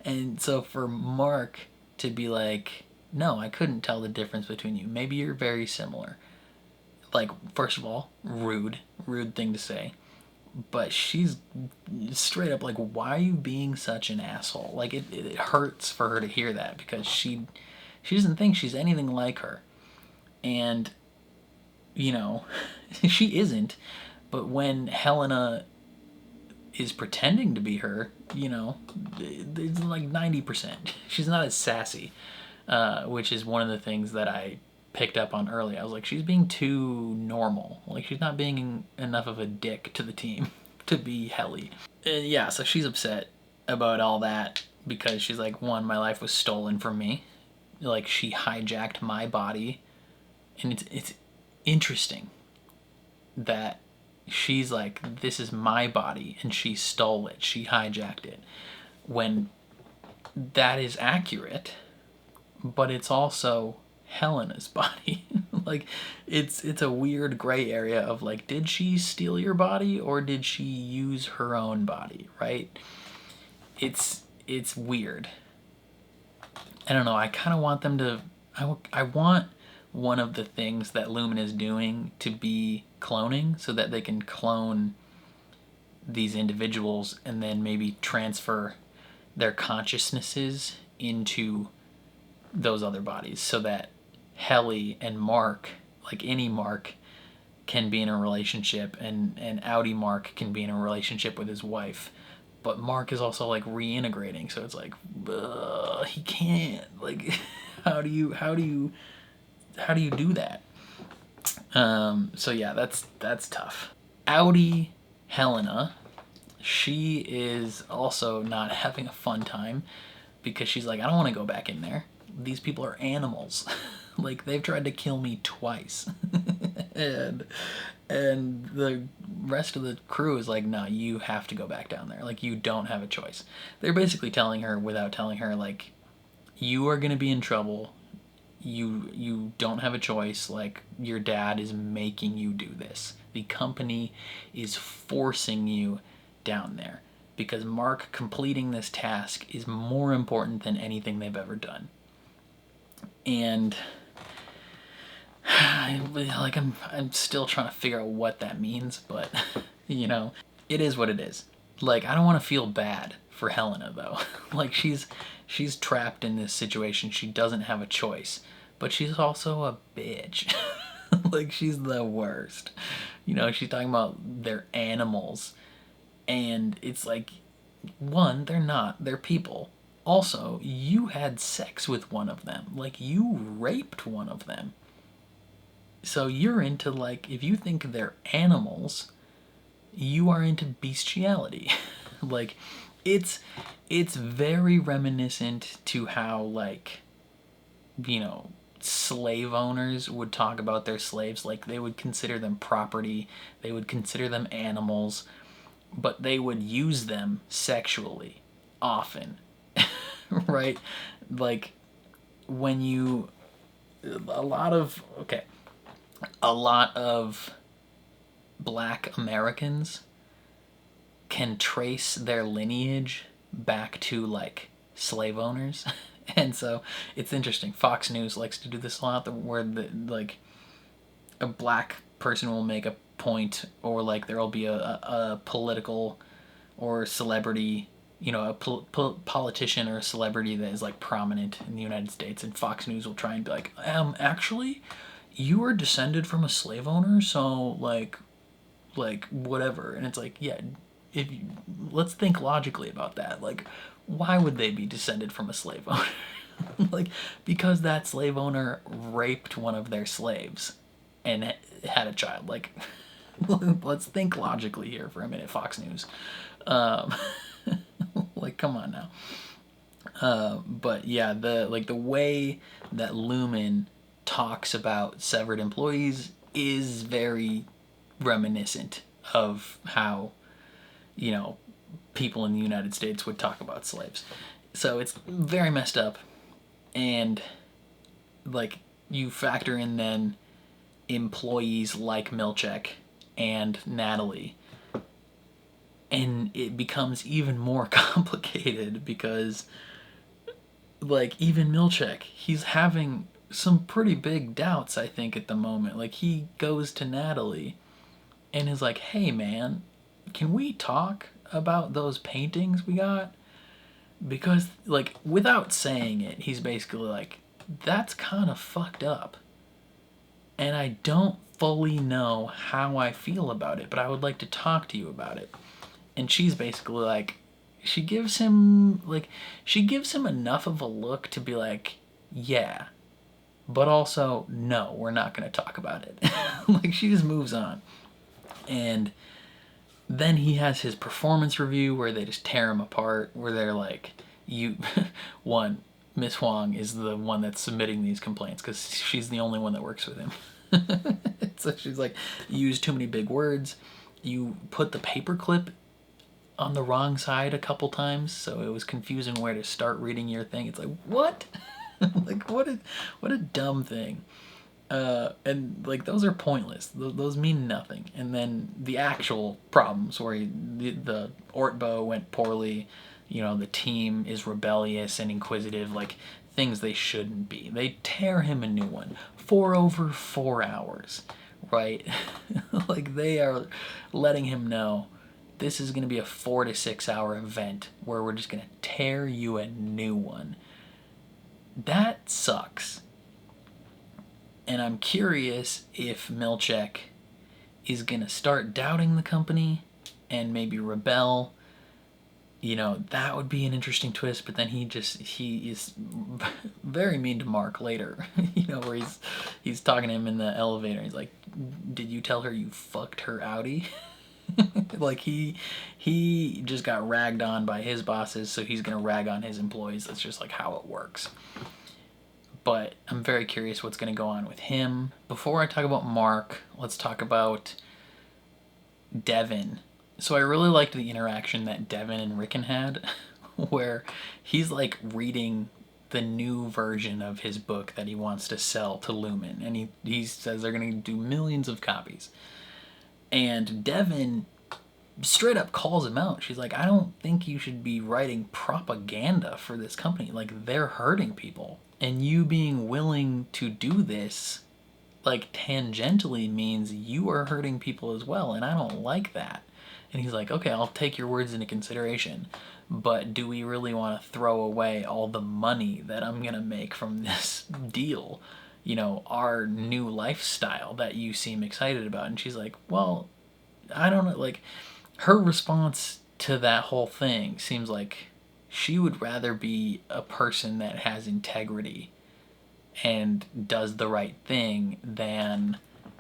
And so for Mark to be like, no, I couldn't tell the difference between you. Maybe you're very similar. Like, first of all, rude thing to say. But she's straight up like, why are you being such an asshole? Like, it hurts for her to hear that because she doesn't think she's anything like her. And, she isn't. But when Helena is pretending to be her, it's like 90%. She's not as sassy, which is one of the things that I picked up on early. I was like, she's being too normal. Like, she's not being enough of a dick to the team to be Helly. Yeah, so she's upset about all that because she's like, one, my life was stolen from me. Like, she hijacked my body. And it's interesting that she's like, this is my body and she stole it. She hijacked it. When that is accurate, but it's also Helena's body. Like, it's a weird gray area of like, did she steal your body or did she use her own body, right? It's weird. I don't know, I kind of want them to, I want one of the things that Lumen is doing to be cloning so that they can clone these individuals and then maybe transfer their consciousnesses into those other bodies so that Helly and Mark, like any Mark, can be in a relationship and Audi Mark can be in a relationship with his wife. But Mark is also like reintegrating, so it's like, he can't. Like, how do you do that? So yeah, that's tough. Audi Helena, she is also not having a fun time because she's like, I don't want to go back in there. These people are animals. Like, they've tried to kill me twice. and the rest of the crew is like, no, you have to go back down there. Like, you don't have a choice. They're basically telling her, without telling her, like, you are going to be in trouble. You don't have a choice. Like, your dad is making you do this. The company is forcing you down there because Mark completing this task is more important than anything they've ever done. And like, I'm still trying to figure out what that means, but you know, it is what it is. Like, I don't want to feel bad for Helena though. Like, she's trapped in this situation. She doesn't have a choice, but she's also a bitch. Like, she's the worst. You know, she's talking about they're animals, and it's like, one, they're not. They're people. Also, you had sex with one of them. Like, you raped one of them. So you're into, like, if you think they're animals, you are into bestiality. Like, it's very reminiscent to how, like, you know, slave owners would talk about their slaves. Like, they would consider them property, they would consider them animals, but they would use them sexually often. Right? Like, when you a lot of Black Americans can trace their lineage back to, like, slave owners. And so it's interesting. Fox News likes to do this a lot, where like, a black person will make a point, or like there will be a political or celebrity, you know, a politician or a celebrity that is, like, prominent in the United States, and Fox News will try and be like, actually, you were descended from a slave owner, so like whatever. And it's like, yeah, let's think logically about that. Like, why would they be descended from a slave owner? Like, because that slave owner raped one of their slaves and had a child. Like, let's think logically here for a minute, Fox News. Like, come on now. But yeah, the way that Lumen talks about severed employees is very reminiscent of how, you know, people in the United States would talk about slaves. So it's very messed up. And, like, you factor in then employees like Milchek and Natalie, and it becomes even more complicated because, like, even Milchek, he's having some pretty big doubts, I think, at the moment. Like, he goes to Natalie and is like, hey man, can we talk about those paintings we got? Because, like, without saying it, he's basically like, that's kind of fucked up, and I don't fully know how I feel about it, but I would like to talk to you about it. And she's basically like, she gives him enough of a look to be like, yeah, but also, no, we're not going to talk about it. Like, she just moves on. And then he has his performance review where they just tear him apart, where they're like, Miss Huang is the one that's submitting these complaints because she's the only one that works with him. So she's like, you use too many big words, you put the paperclip on the wrong side a couple times, so it was confusing where to start reading your thing. It's like, what? Like, what a dumb thing. And, like, those are pointless. Those mean nothing. And then the actual problems where the Ortbo went poorly, you know, the team is rebellious and inquisitive, like, things they shouldn't be. They tear him a new one for over 4 hours, right? Like, they are letting him know this is going to be a 4 to 6 hour event where we're just going to tear you a new one. That sucks. And I'm curious if Milchek is going to start doubting the company and maybe rebel. You know, that would be an interesting twist, but then he is very mean to Mark later. You know, where he's talking to him in the elevator. He's like, did you tell her you fucked her outie? Like, he just got ragged on by his bosses, so he's going to rag on his employees. That's just, like, how it works. but I'm very curious what's going to go on with him. Before I talk about Mark, let's talk about Devin. So I really liked the interaction that Devin and Rickon had where he's like reading the new version of his book that he wants to sell to Lumen, and he says they're going to do millions of copies. And Devin straight up calls him out. She's like, I don't think you should be writing propaganda for this company. Like, they're hurting people. And you being willing to do this, like, tangentially means you are hurting people as well, and I don't like that. And he's like, okay, I'll take your words into consideration, but do we really want to throw away all the money that I'm going to make from this deal? You know, our new lifestyle that you seem excited about. And she's like, well, I don't know. Like, her response to that whole thing seems like she would rather be a person that has integrity and does the right thing than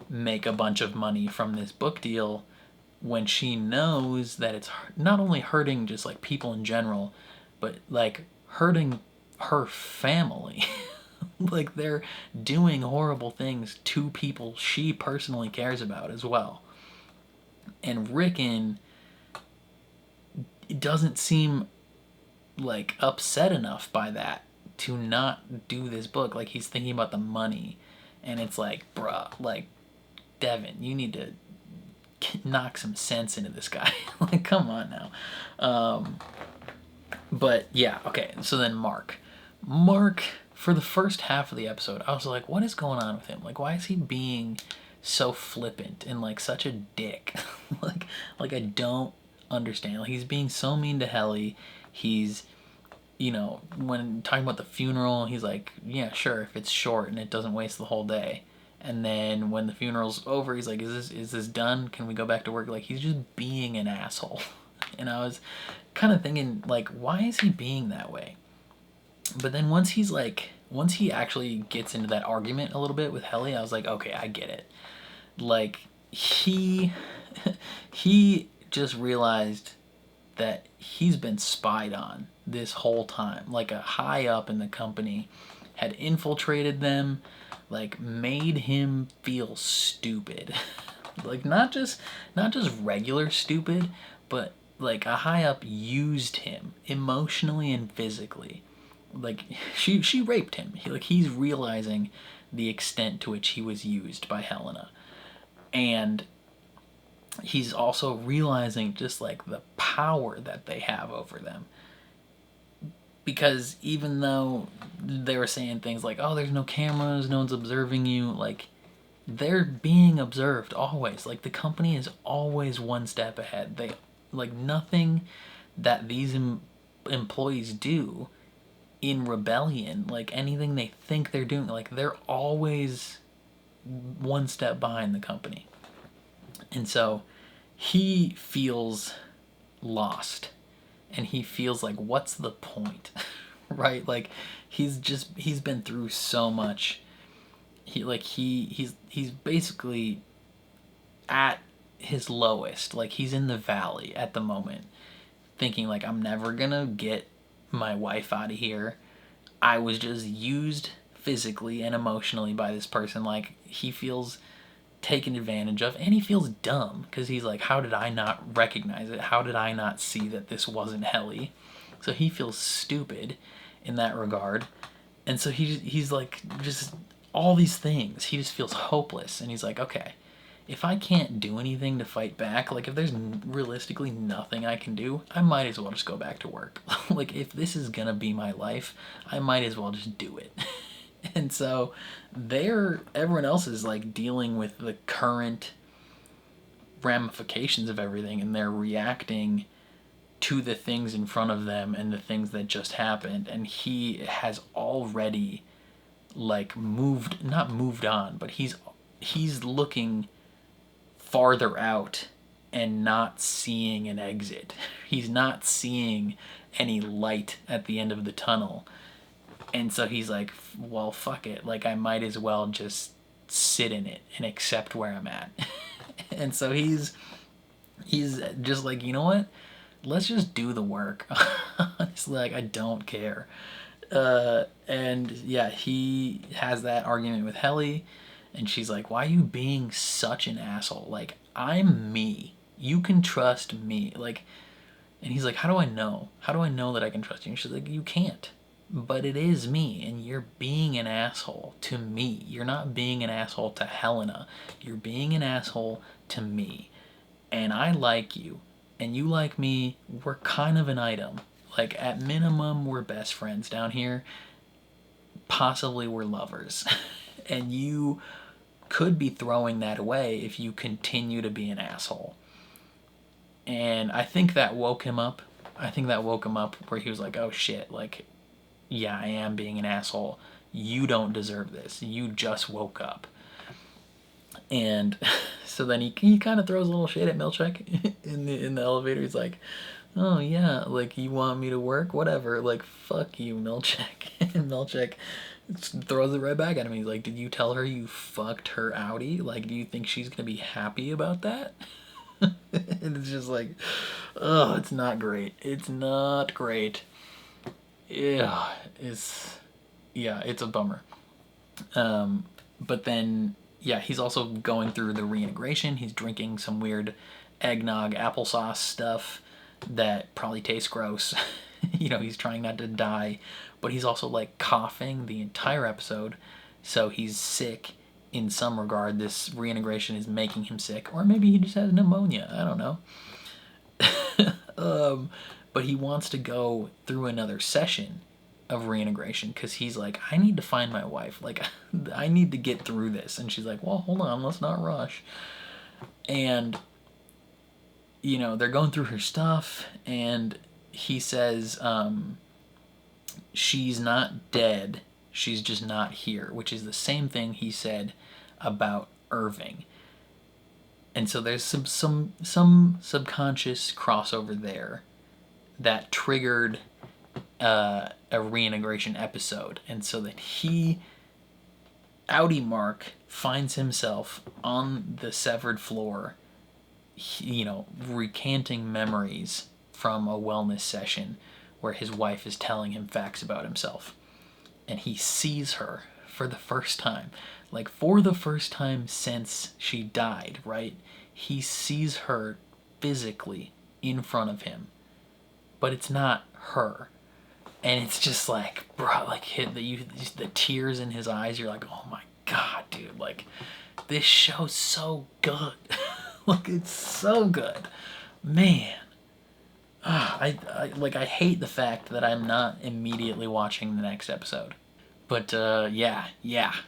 make a bunch of money from this book deal, when she knows that it's not only hurting just like people in general, but like hurting her family. Like, they're doing horrible things to people she personally cares about as well. And Rickon doesn't seem like upset enough by that to not do this book. Like, he's thinking about the money, and it's like, bruh, like, Devin, you need to knock some sense into this guy. Like, come on now. But yeah, okay, so then Mark, for the first half of the episode, I was like, what is going on with him? Like, why is he being so flippant and like such a dick? like I don't understand. Like, he's being so mean to Helly. He's, you know, when talking about the funeral, he's like, yeah, sure, if it's short and it doesn't waste the whole day. And then when the funeral's over, he's like, is this done? Can we go back to work? Like, he's just being an asshole. And I was kind of thinking, like, why is he being that way? But then once he actually gets into that argument a little bit with Helly, I was like, okay, I get it. Like, he just realized that he's been spied on this whole time. Like, a high up in the company had infiltrated them, like, made him feel stupid. Like, not just regular stupid, but like a high up used him emotionally and physically. Like, she raped him. He's realizing the extent to which he was used by Helena. And he's also realizing just like the power that they have over them. Because even though they were saying things like, oh, there's no cameras, no one's observing you, like, they're being observed always. Like, the company is always one step ahead. They, like, nothing that these employees do in rebellion, like anything they think they're doing, like, they're always one step behind the company. And so he feels lost, and he feels like, what's the point? Right? Like, he's been through so much. He's basically at his lowest. Like, he's in the valley at the moment, thinking like, I'm never gonna get my wife out of here. I was just used physically and emotionally by this person. Like, he feels taken advantage of, and he feels dumb because he's like, how did I not recognize it? How did I not see that this wasn't Helly? So he feels stupid in that regard. And so he's like, just all these things. He just feels hopeless, and he's like, okay, if I can't do anything to fight back, like, if there's realistically nothing I can do, I might as well just go back to work. Like, if this is gonna be my life, I might as well just do it. And so everyone else is like dealing with the current ramifications of everything, and they're reacting to the things in front of them and the things that just happened. And he has already like not moved on, but he's looking farther out and not seeing an exit. He's not seeing any light at the end of the tunnel. And so he's like, well, fuck it. Like, I might as well just sit in it and accept where I'm at. And so he's just like, you know what? Let's just do the work. It's like, I don't care. And yeah, he has that argument with Helly, and she's like, why are you being such an asshole? Like, I'm me. You can trust me. Like, and he's like, how do I know? How do I know that I can trust you? And she's like, you can't. But it is me, and you're being an asshole to me. You're not being an asshole to Helena. You're being an asshole to me. And I like you, and you like me. We're kind of an item. Like, at minimum, we're best friends down here. Possibly we're lovers. And you could be throwing that away if you continue to be an asshole. And I think that woke him up. I think that woke him up where he was like, oh shit, like, yeah, I am being an asshole. You don't deserve this. You just woke up. And so then he kind of throws a little shade at Milchek in the elevator. He's like, oh yeah, like, you want me to work? Whatever. Like, fuck you, Milchek. And Milchek throws it right back at him. He's like, did you tell her you fucked her outie? Like, do you think she's gonna be happy about that? And it's just like, oh, it's not great. It's not great. Yeah, it's a bummer. But then, yeah, he's also going through the reintegration. He's drinking some weird eggnog applesauce stuff that probably tastes gross. You know, he's trying not to die, but he's also like coughing the entire episode, so he's sick. In some regard, this reintegration is making him sick, or maybe he just has pneumonia. I don't know. But he wants to go through another session of reintegration because he's like, I need to find my wife. Like, I need to get through this. And she's like, well, hold on, let's not rush. And, you know, they're going through her stuff, and he says, she's not dead. She's just not here, which is the same thing he said about Irving. And so there's some subconscious crossover there that triggered a reintegration episode. And so that Outie Mark finds himself on the severed floor, you know, recanting memories from a wellness session where his wife is telling him facts about himself. And he sees her for the first time. Like, for the first time since she died, right? He sees her physically in front of him. But it's not her. And it's just like, bro, like, the tears in his eyes, you're like, oh my god, dude. Like, this show's so good. Like, it's so good. Man. I hate the fact that I'm not immediately watching the next episode. But, yeah,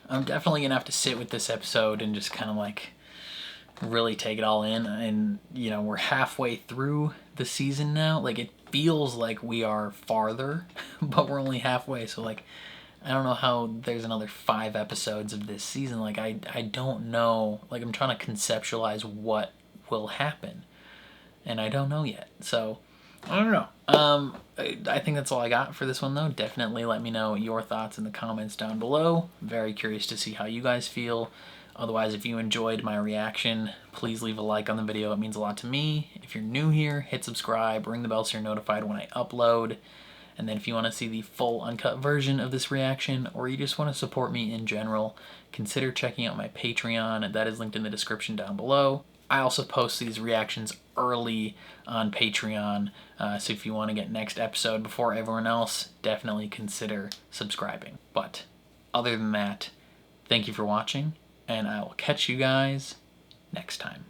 I'm definitely gonna have to sit with this episode and just kind of, like, really take it all in. And, you know, we're halfway through the season now. Like, it feels like we are farther, but we're only halfway. So, like, I don't know how there's another 5 episodes of this season. Like, I don't know. Like, I'm trying to conceptualize what will happen. And I don't know yet. So, I don't know. I think that's all I got for this one, though. Definitely let me know your thoughts in the comments down below. Very curious to see how you guys feel. Otherwise, if you enjoyed my reaction, please leave a like on the video. It means a lot to me. If you're new here, hit subscribe, ring the bell so you're notified when I upload. And then if you want to see the full uncut version of this reaction, or you just want to support me in general, consider checking out my Patreon. That is linked in the description down below. I also post these reactions early on Patreon, so if you want to get next episode before everyone else, definitely consider subscribing. But other than that, thank you for watching, and I will catch you guys next time.